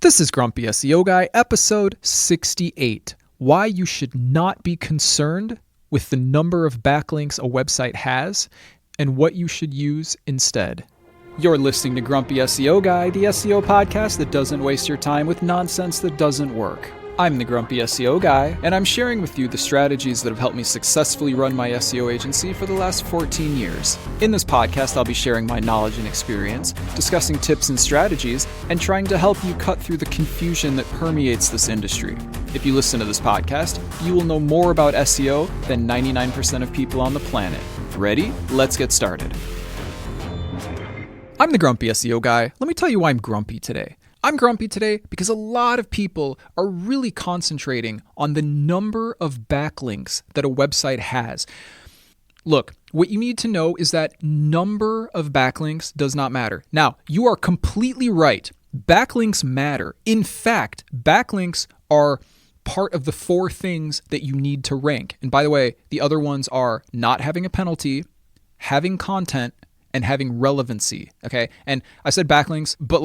This is Grumpy SEO Guy, episode 68. Why you should not be concerned with the number of backlinks a website has and what you should use instead. You're listening to Grumpy SEO Guy, the SEO podcast that doesn't waste your time with nonsense that doesn't work. I'm the Grumpy SEO Guy, and I'm sharing with you the strategies that have helped me successfully run my SEO agency for the last 14 years. In this podcast, I'll be sharing my knowledge and experience, discussing tips and strategies, and trying to help you cut through the confusion that permeates this industry. If you listen to this podcast, you will know more about SEO than 99% of people on the planet. Ready? Let's get started. I'm the Grumpy SEO Guy. Let me tell you why I'm grumpy today. I'm grumpy today because a lot of people are really concentrating on the number of backlinks that a website has. Look, what you need to know is that number of backlinks does not matter. Now, you are completely right. Backlinks matter. In fact, backlinks are part of the 4 things that you need to rank. And by the way, the other ones are not having a penalty, having content, and having relevancy. Okay. And I said backlinks, but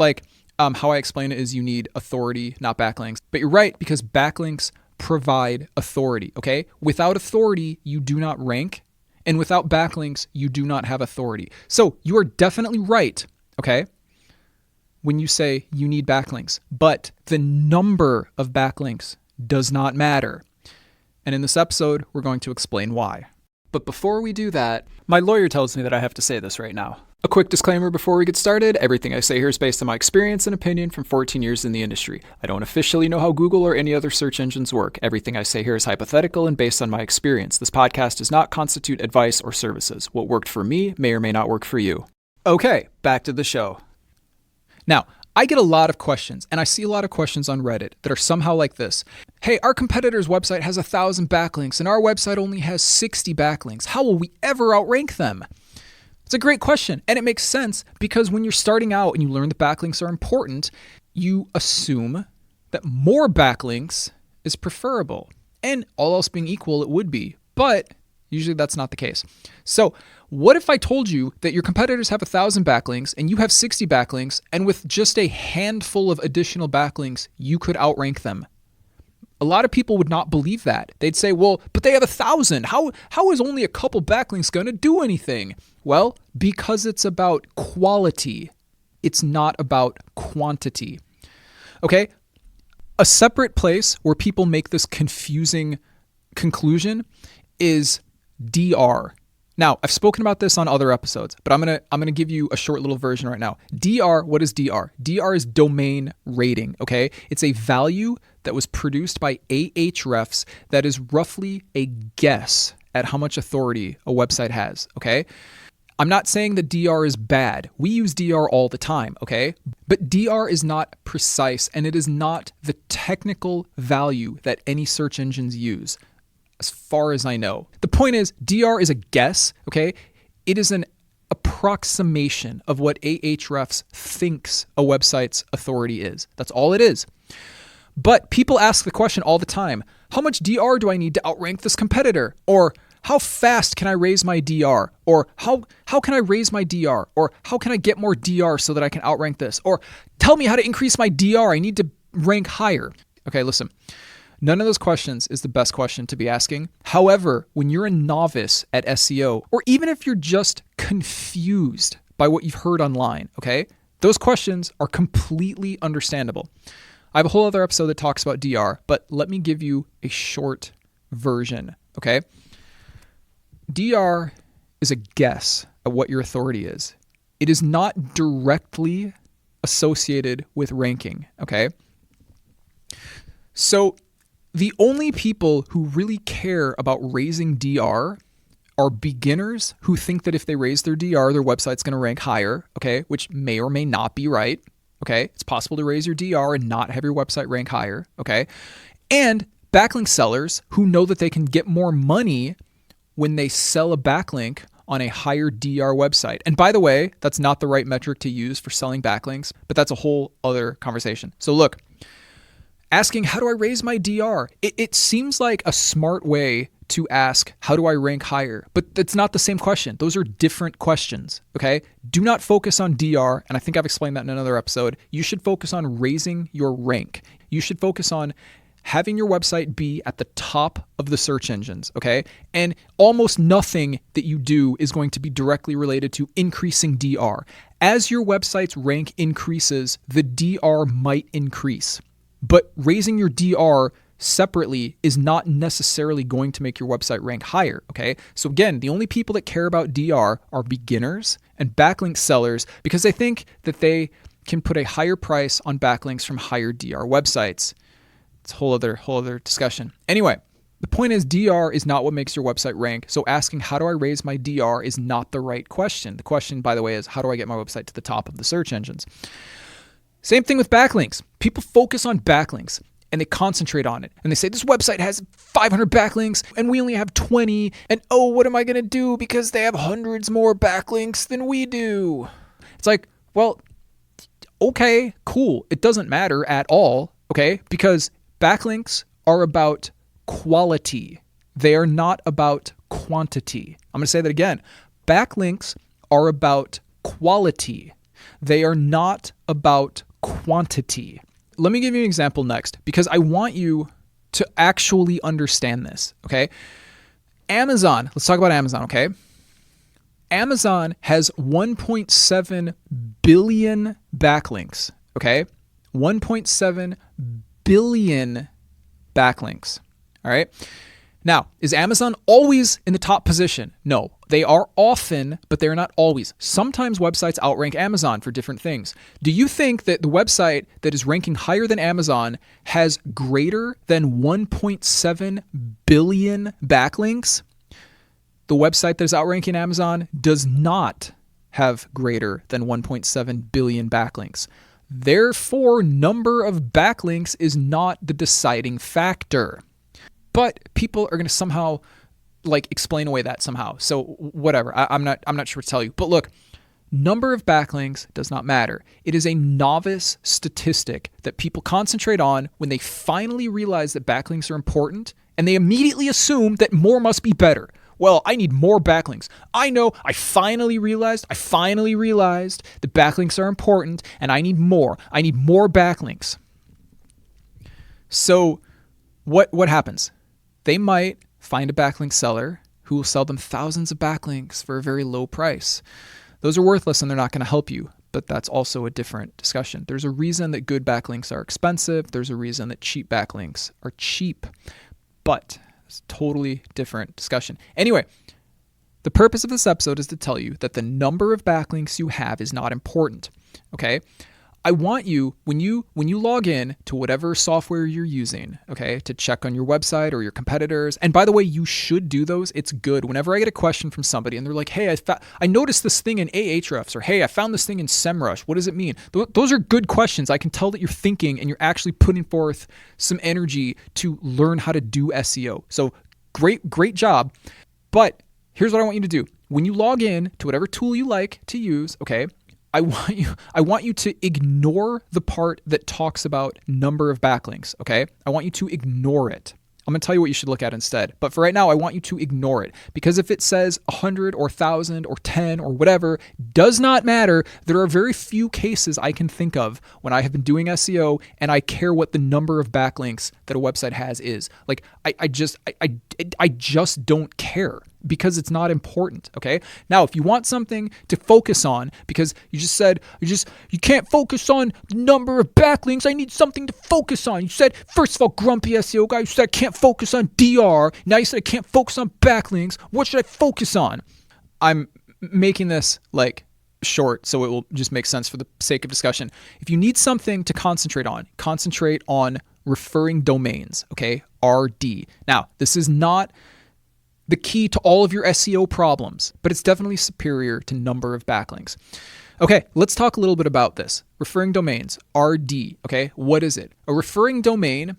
how I explain it is you need authority, not backlinks. But you're right, because backlinks provide authority, okay? Without authority, you do not rank. And without backlinks, you do not have authority. So you are definitely right, okay, when you say you need backlinks. But the number of backlinks does not matter. And in this episode, we're going to explain why. But before we do that, my lawyer tells me that I have to say this right now. A quick disclaimer before we get started, everything I say here is based on my experience and opinion from 14 years in the industry. I don't officially know how Google or any other search engines work. Everything I say here is hypothetical and based on my experience. This podcast does not constitute advice or services. What worked for me may or may not work for you. Okay, back to the show. Now, I get a lot of questions, and I see a lot of questions on Reddit that are somehow like this. Hey, our competitor's website has 1,000 backlinks, and our website only has 60 backlinks. How will we ever outrank them? It's a great question, and it makes sense because when you're starting out and you learn that backlinks are important, you assume that more backlinks is preferable. And all else being equal, it would be, but usually that's not the case. So what if I told you that your competitors have 1,000 backlinks and you have 60 backlinks, and with just a handful of additional backlinks, you could outrank them? A lot of people would not believe that. They'd say, well, but they have 1,000. How is only a couple backlinks going to do anything? Well, because it's about quality. It's not about quantity. Okay? A separate place where people make this confusing conclusion is DR. Now, I've spoken about this on other episodes, but I'm gonna give you a short little version right now. DR, what is DR? DR is domain rating, okay? It's a value that was produced by Ahrefs that is roughly a guess at how much authority a website has, okay? I'm not saying that DR is bad. We use DR all the time, okay? But DR is not precise, and it is not the technical value that any search engines use, as far as I know. The point is, DR is a guess, okay? It is an approximation of what Ahrefs thinks a website's authority is. That's all it is. But people ask the question all the time, how much DR do I need to outrank this competitor? Or how fast can I raise my DR? Or how can I raise my DR? Or how can I get more DR so that I can outrank this? Or tell me how to increase my DR. I need to rank higher. Okay, listen. None of those questions is the best question to be asking. However, when you're a novice at SEO, or even if you're just confused by what you've heard online, okay, those questions are completely understandable. I have a whole other episode that talks about DR, but let me give you a short version, okay? DR is a guess at what your authority is. It is not directly associated with ranking, okay? So the only people who really care about raising DR are beginners who think that if they raise their DR, their website's going to rank higher, okay, which may or may not be right, okay? It's possible to raise your DR and not have your website rank higher, okay? And backlink sellers who know that they can get more money when they sell a backlink on a higher DR website. And by the way, that's not the right metric to use for selling backlinks, but that's a whole other conversation. So look, asking how do I raise my DR? It seems like a smart way to ask, how do I rank higher? But that's not the same question. Those are different questions, okay? Do not focus on DR, and I think I've explained that in another episode. You should focus on raising your rank. You should focus on having your website be at the top of the search engines, okay? And almost nothing that you do is going to be directly related to increasing DR. As your website's rank increases, the DR might increase. But raising your DR separately is not necessarily going to make your website rank higher, okay? So again, the only people that care about DR are beginners and backlink sellers because they think that they can put a higher price on backlinks from higher DR websites. It's a whole other discussion. Anyway, the point is DR is not what makes your website rank. So asking how do I raise my DR is not the right question. The question, by the way, is how do I get my website to the top of the search engines? Same thing with backlinks. People focus on backlinks and they concentrate on it. And they say, this website has 500 backlinks and we only have 20. And oh, what am I going to do because they have hundreds more backlinks than we do? It's like, well, okay, cool. It doesn't matter at all, okay? Because backlinks are about quality. They are not about quantity. I'm going to say that again. Backlinks are about quality. They are not about quantity. Let me give you an example next because I want you to actually understand this, okay? Amazon, let's talk about Amazon, okay? Amazon has 1.7 billion backlinks, okay? 1.7 billion backlinks, all right? Now, is Amazon always in the top position? No, they are often, but they're not always. Sometimes websites outrank Amazon for different things. Do you think that the website that is ranking higher than Amazon has greater than 1.7 billion backlinks? The website that is outranking Amazon does not have greater than 1.7 billion backlinks. Therefore, number of backlinks is not the deciding factor. But people are going to somehow explain away that somehow. So whatever, I'm not sure what to tell you. But look, number of backlinks does not matter. It is a novice statistic that people concentrate on when they finally realize that backlinks are important, and they immediately assume that more must be better. Well, I need more backlinks. I know, I finally realized that backlinks are important, and I need more. I need more backlinks. So what happens? They might find a backlink seller who will sell them thousands of backlinks for a very low price. Those are worthless and they're not going to help you, but that's also a different discussion. There's a reason that good backlinks are expensive. There's a reason that cheap backlinks are cheap, but it's a totally different discussion. Anyway, the purpose of this episode is to tell you that the number of backlinks you have is not important, okay? I want you, when you log in to whatever software you're using, okay, to check on your website or your competitors, and by the way, you should do those. It's good. Whenever I get a question from somebody and they're like, hey, I noticed this thing in Ahrefs, or hey, I found this thing in SEMrush. What does it mean? Those are good questions. I can tell that you're thinking and you're actually putting forth some energy to learn how to do SEO. So great job. But here's what I want you to do. When you log in to whatever tool you like to use, okay, I want you to ignore the part that talks about number of backlinks, okay? I want you to ignore it. I'm going to tell you what you should look at instead. But for right now, I want you to ignore it. Because if it says 100 or 1,000 or 10 or whatever, does not matter. There are very few cases I can think of when I have been doing SEO and I care what the number of backlinks that a website has is. I just don't care. Because it's not important, okay? Now, if you want something to focus on, because you just said, you can't focus on the number of backlinks, I need something to focus on. You said, first of all, grumpy SEO guy, you said I can't focus on DR. Now you said I can't focus on backlinks. What should I focus on? I'm making this short so it will just make sense for the sake of discussion. If you need something to concentrate on referring domains, okay? RD. Now, this is not the key to all of your SEO problems, but it's definitely superior to number of backlinks. Okay, let's talk a little bit about this. Referring domains, RD, okay? What is it? A referring domain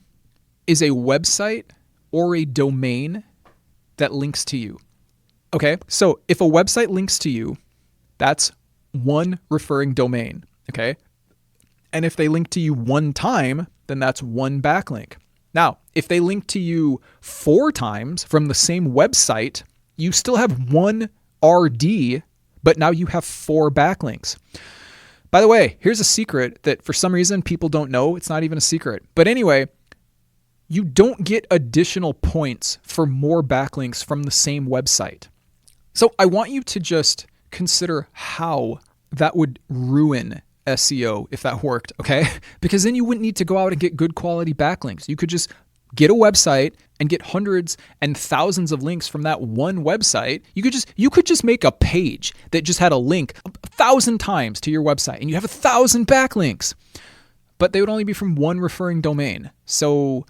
is a website or a domain that links to you. Okay, so if a website links to you, that's one referring domain, okay? And if they link to you one time, then that's one backlink. Now, if they link to you 4 times from the same website, you still have 1 RD, but now you have 4 backlinks. By the way, here's a secret that for some reason people don't know. It's not even a secret. But anyway, you don't get additional points for more backlinks from the same website. So I want you to just consider how that would ruin SEO if that worked, okay? Because then you wouldn't need to go out and get good quality backlinks. You could just get a website and get hundreds and thousands of links from that one website. You could just make a page that just had a link 1,000 times to your website and you have 1,000 backlinks. But they would only be from one referring domain. So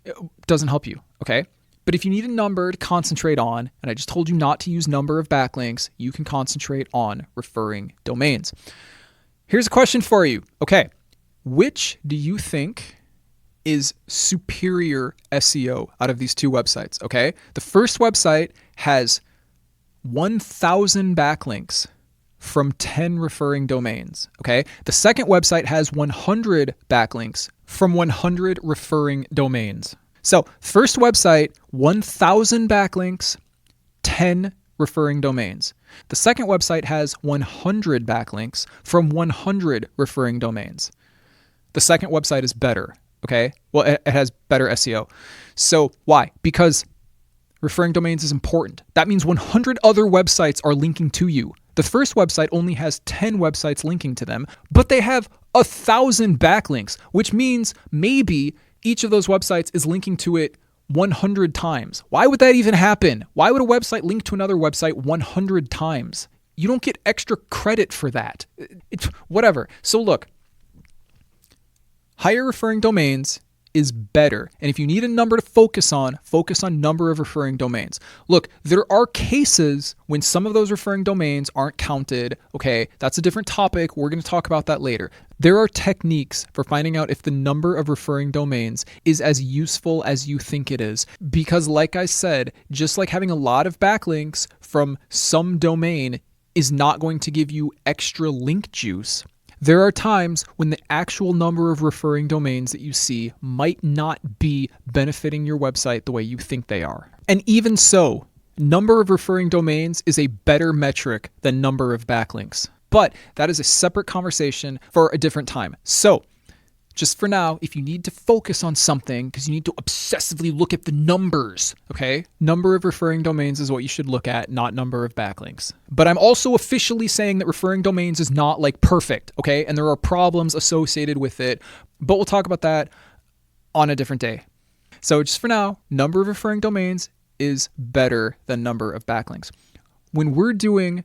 it doesn't help you, okay? But if you need a number to concentrate on, and I just told you not to use number of backlinks, you can concentrate on referring domains. Here's a question for you. Okay, which do you think is superior SEO out of these 2 websites? Okay, the first website has 1,000 backlinks from 10 referring domains. Okay, the second website has 100 backlinks from 100 referring domains. So first website, 1,000 backlinks, 10 referring domains. The second website has 100 backlinks from 100 referring domains. The second website is better, okay? Well, it has better SEO. So why? Because referring domains is important. That means 100 other websites are linking to you. The first website only has 10 websites linking to them, but they have 1,000 backlinks, which means maybe each of those websites is linking to it 100 times. Why would that even happen? Why would a website link to another website 100 times? You don't get extra credit for that. It's whatever. So look, higher referring domains is better. And if you need a number to focus on number of referring domains. Look, there are cases when some of those referring domains aren't counted. Okay, that's a different topic. We're going to talk about that later. There are techniques for finding out if the number of referring domains is as useful as you think it is. Because like I said, just like having a lot of backlinks from some domain is not going to give you extra link juice, there are times when the actual number of referring domains that you see might not be benefiting your website the way you think they are. And even so, number of referring domains is a better metric than number of backlinks. But that is a separate conversation for a different time. So just for now, if you need to focus on something, because you need to obsessively look at the numbers, okay? Number of referring domains is what you should look at, not number of backlinks. But I'm also officially saying that referring domains is not like perfect, okay? And there are problems associated with it, but we'll talk about that on a different day. So just for now, number of referring domains is better than number of backlinks. When we're doing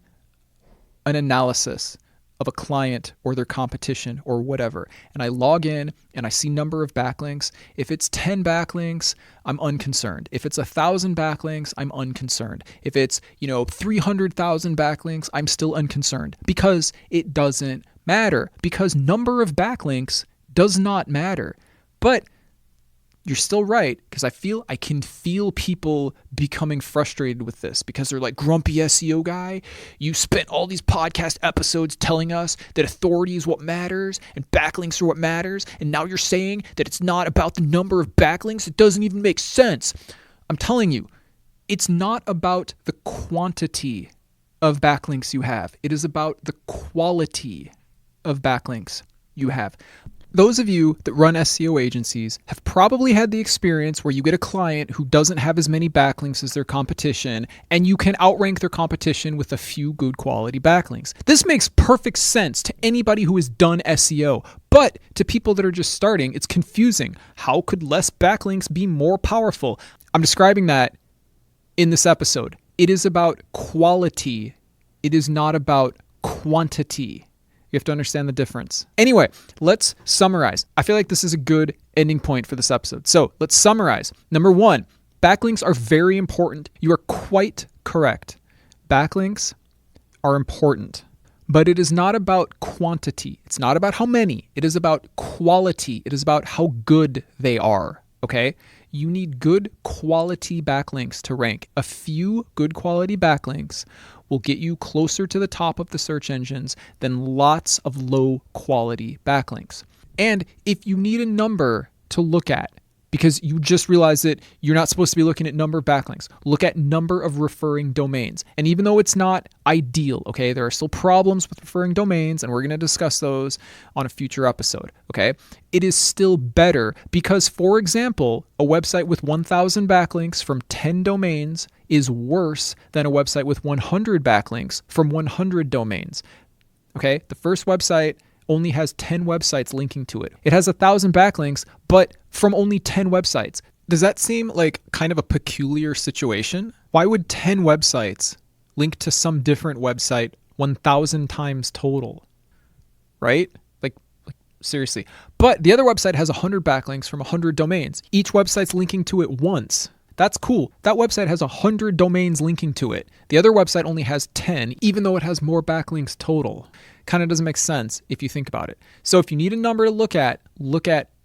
an analysis of a client or their competition or whatever, and I log in and I see number of backlinks, if it's 10 backlinks, I'm unconcerned. If it's 1,000 backlinks, I'm unconcerned. If it's, 300,000 backlinks, I'm still unconcerned because it doesn't matter, because number of backlinks does not matter. But you're still right, because I can feel people becoming frustrated with this because they're like, grumpy SEO guy, you spent all these podcast episodes telling us that authority is what matters and backlinks are what matters, and now you're saying that it's not about the number of backlinks. It doesn't even make sense. I'm telling you, it's not about the quantity of backlinks you have. It is about the quality of backlinks you have. Those of you that run SEO agencies have probably had the experience where you get a client who doesn't have as many backlinks as their competition, and you can outrank their competition with a few good quality backlinks. This makes perfect sense to anybody who has done SEO, but to people that are just starting, it's confusing. How could less backlinks be more powerful? I'm describing that in this episode. It is about quality. It is not about quantity. You have to understand the difference. Anyway, let's summarize. I feel like this is a good ending point for this episode. So let's summarize. Number 1, backlinks are very important. You are quite correct. Backlinks are important, but it is not about quantity. It's not about how many. It is about quality. It is about how good they are. Okay? You need good quality backlinks to rank. A few good quality backlinks will get you closer to the top of the search engines than lots of low quality backlinks. And if you need a number to look at because you just realized that you're not supposed to be looking at number of backlinks. Look at number of referring domains. And even though it's not ideal, okay, there are still problems with referring domains, and we're going to discuss those on a future episode, okay? It is still better because, for example, a website with 1,000 backlinks from 10 domains is worse than a website with 100 backlinks from 100 domains, okay? The first website only has 10 websites linking to it. It has 1,000 backlinks, but from only 10 websites. Does that seem like kind of a peculiar situation? Why would 10 websites link to some different website 1,000 times total? Right? Like seriously. But the other website has 100 backlinks from 100 domains. Each website's linking to it once. That's cool. That website has 100 domains linking to it. The other website only has 10, even though it has more backlinks total. Kind of doesn't make sense if you think about it. So if you need a number to look at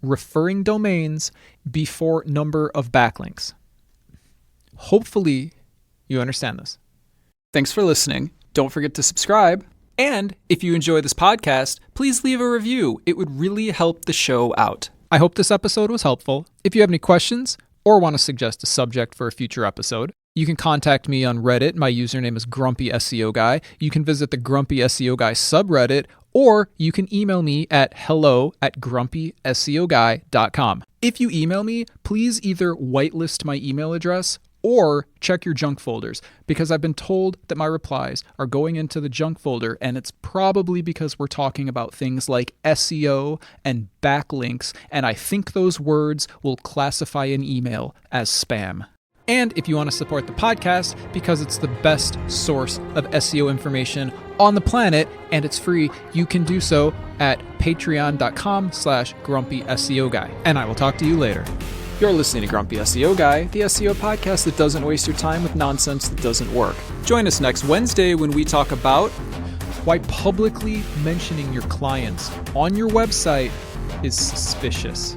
referring domains before number of backlinks. Hopefully you understand this. Thanks for listening. Don't forget to subscribe. And if you enjoy this podcast, please leave a review. It would really help the show out. I hope this episode was helpful. If you have any questions or want to suggest a subject for a future episode, you can contact me on Reddit. My username is Grumpy SEO Guy. You can visit the Grumpy SEO Guy subreddit, or you can email me at hello@grumpyseoguy.com. If you email me, please either whitelist my email address or check your junk folders, because I've been told that my replies are going into the junk folder, and it's probably because we're talking about things like SEO and backlinks, and I think those words will classify an email as spam. And if you want to support the podcast, because it's the best source of SEO information on the planet and it's free, you can do so at patreon.com/grumpy SEO Guy. And I will talk to you later. You're listening to Grumpy SEO Guy, the SEO podcast that doesn't waste your time with nonsense that doesn't work. Join us next Wednesday when we talk about why publicly mentioning your clients on your website is suspicious.